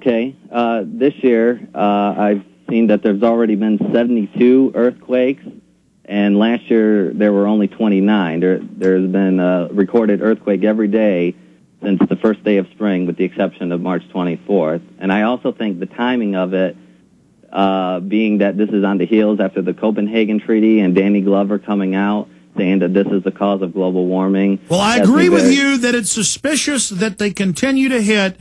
Okay. This year, I've seen that there's already been 72 earthquakes, and last year there were only 29. There's been a recorded earthquake every day since the first day of spring, with the exception of March 24th. And I also think the timing of it, being that this is on the heels after the Copenhagen Treaty and Danny Glover coming out saying that this is the cause of global warming. Well, I agree with you that it's suspicious that they continue to hit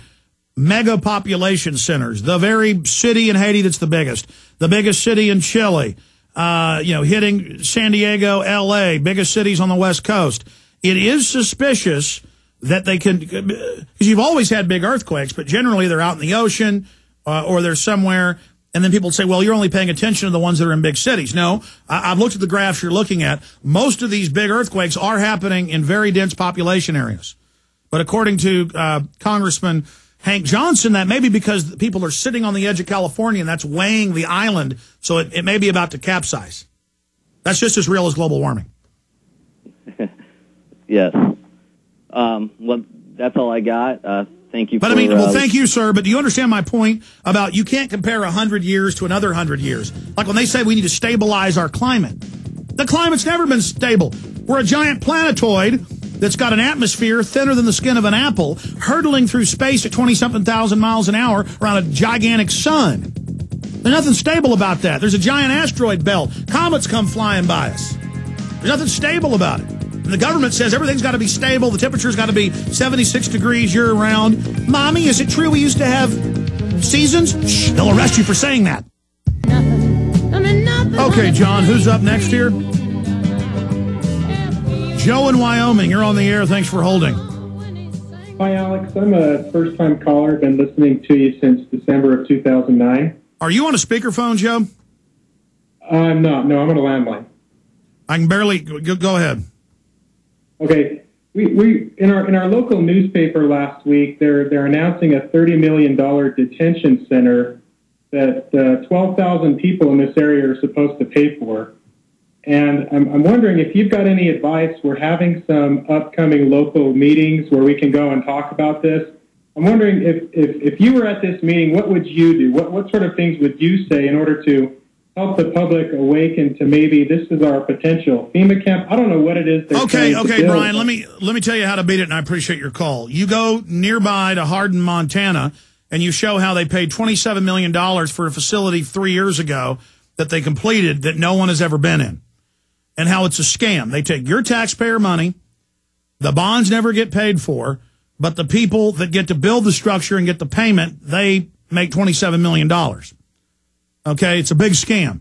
mega population centers. The very city in Haiti that's the biggest city in Chile, hitting San Diego, L.A., biggest cities on the West Coast. It is suspicious that they can, because you've always had big earthquakes, but generally they're out in the ocean or they're somewhere, and then people say, well, you're only paying attention to the ones that are in big cities. No, I've looked at the graphs you're looking at. Most of these big earthquakes are happening in very dense population areas. But according to Congressman Hank Johnson, that may be because people are sitting on the edge of California, and that's weighing the island, so it may be about to capsize. That's just as real as global warming. Yes. Well, that's all I got. Thank you. But thank you, sir. But do you understand my point about you can't compare 100 years to another 100 years? Like when they say we need to stabilize our climate. The climate's never been stable. We're a giant planetoid that's got an atmosphere thinner than the skin of an apple, hurtling through space at 20-something thousand miles an hour around a gigantic sun. There's nothing stable about that. There's a giant asteroid belt. Comets come flying by us. There's nothing stable about it. And the government says everything's got to be stable. The temperature's got to be 76 degrees year-round. Mommy, is it true we used to have seasons? Shh, they'll arrest you for saying that. Okay, John, who's up next here? Joe in Wyoming, you're on the air. Thanks for holding. Hi, Alex. I'm a first-time caller. I've been listening to you since December of 2009. Are you on a speakerphone, Joe? I'm not. No, I'm on a landline. I can barely... Go ahead. Okay. We in our local newspaper last week, they're announcing a $30 million detention center that 12,000 people in this area are supposed to pay for. And I'm wondering if you've got any advice. We're having some upcoming local meetings where we can go and talk about this. I'm wondering if you were at this meeting, what would you do? What sort of things would you say in order to help the public awaken to maybe this is our potential FEMA camp? I don't know what it is. Okay, Brian, let me tell you how to beat it, and I appreciate your call. You go nearby to Hardin, Montana, and you show how they paid $27 million for a facility 3 years ago that they completed that no one has ever been in, and how it's a scam. They take your taxpayer money, the bonds never get paid for, but the people that get to build the structure and get the payment, they make $27 million. Okay, it's a big scam.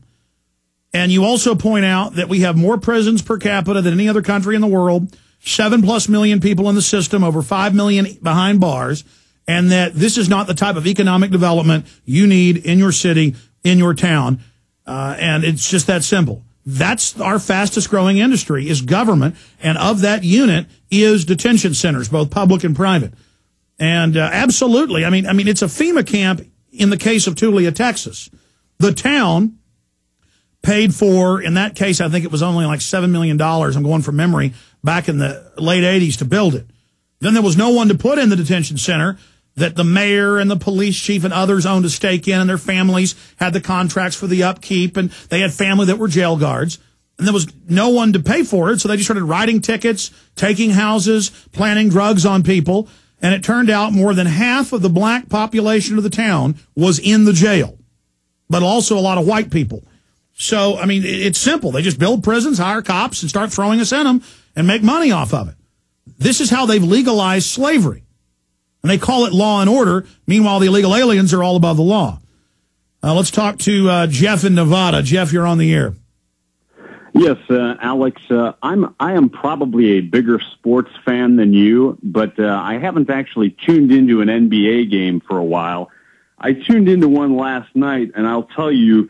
And you also point out that we have more prisons per capita than any other country in the world, 7+ million people in the system, over 5 million behind bars, and that this is not the type of economic development you need in your city, in your town, and it's just that simple. That's our fastest growing industry is government, and of that unit is detention centers, both public and private. And absolutely, I mean, it's a FEMA camp in the case of Tulia, Texas. The town paid for, in that case, I think it was only like $7 million, I'm going from memory, back in the late 80s to build it. Then there was no one to put in the detention center that the mayor and the police chief and others owned a stake in, and their families had the contracts for the upkeep, and they had family that were jail guards. And there was no one to pay for it, so they just started writing tickets, taking houses, planting drugs on people, and it turned out more than half of the black population of the town was in the jail, but also a lot of white people. So, I mean, it's simple. They just build prisons, hire cops, and start throwing us in them and make money off of it. This is how they've legalized slavery. And they call it law and order. Meanwhile, the illegal aliens are all above the law. Let's talk to Jeff in Nevada. Jeff, you're on the air. Yes, Alex, I am probably a bigger sports fan than you, but I haven't actually tuned into an NBA game for a while. I tuned into one last night, and I'll tell you,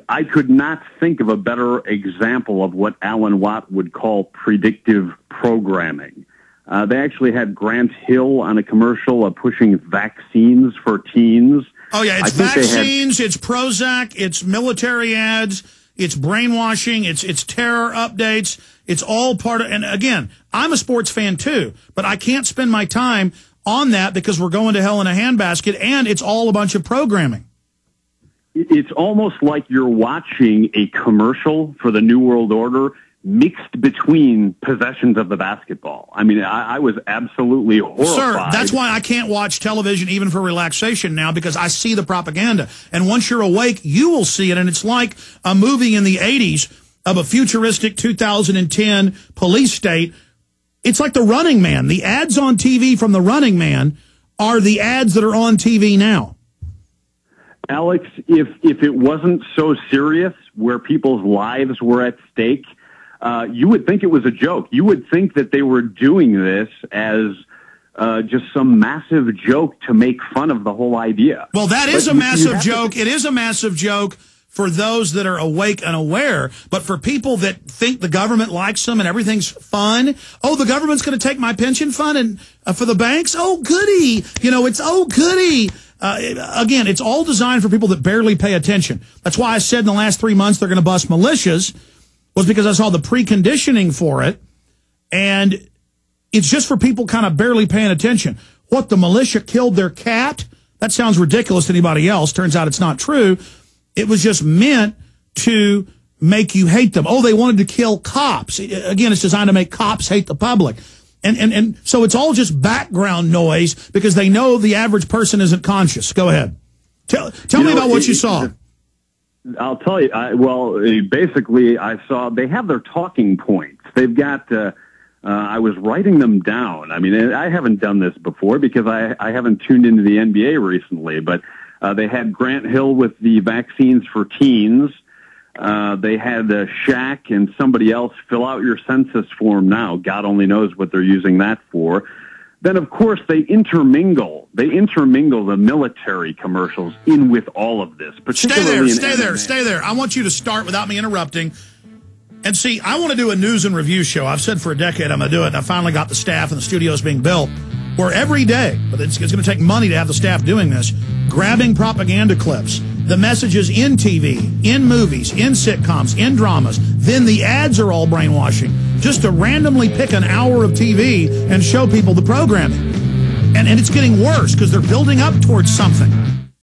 I could not think of a better example of what Alan Watt would call predictive programming. They actually had Grant Hill on a commercial pushing vaccines for teens. Oh, yeah, it's vaccines, it's Prozac, it's military ads, it's brainwashing, it's terror updates. It's all part of, and again, I'm a sports fan too, but I can't spend my time on that because we're going to hell in a handbasket, and it's all a bunch of programming. It's almost like you're watching a commercial for the New World Order mixed between possessions of the basketball. I mean, I was absolutely horrified. Sir, that's why I can't watch television even for relaxation now, because I see the propaganda. And once you're awake, you will see it. And it's like a movie in the 80s of a futuristic 2010 police state. It's like The Running Man. The ads on TV from The Running Man are the ads that are on TV now. Alex, if it wasn't so serious, where people's lives were at stake, you would think it was a joke. You would think that they were doing this as just some massive joke to make fun of the whole idea. Well, that is a massive joke. It is a massive joke for those that are awake and aware. But for people that think the government likes them and everything's fun, oh, the government's going to take my pension fund and for the banks? Oh, goody. You know, it's oh, goody. Again, it's all designed for people that barely pay attention. That's why I said in the last 3 months they're going to bust militias, was because I saw the preconditioning for it, and it's just for people kind of barely paying attention. What, the militia killed their cat? That sounds ridiculous to anybody else. Turns out it's not true. It was just meant to make you hate them. Oh, they wanted to kill cops. Again, it's designed to make cops hate the public. And so it's all just background noise because they know the average person isn't conscious. Go ahead. Tell me about what you saw. I'll tell you. Basically, I saw they have their talking points. They've got. I was writing them down. I mean, I haven't done this before because I haven't tuned into the NBA recently. But they had Grant Hill with the vaccines for teens. They had Shaq and somebody else fill out your census form now. God only knows what they're using that for. Then, of course, they intermingle the military commercials in with all of this. Stay there. I want you to start without me interrupting. And see, I want to do a news and review show. I've said for a decade I'm going to do it, and I finally got the staff, and the studio's being built, where every day, but it's going to take money to have the staff doing this, grabbing propaganda clips, the messages in TV, in movies, in sitcoms, in dramas, then the ads are all brainwashing, just to randomly pick an hour of TV and show people the programming. And it's getting worse because they're building up towards something.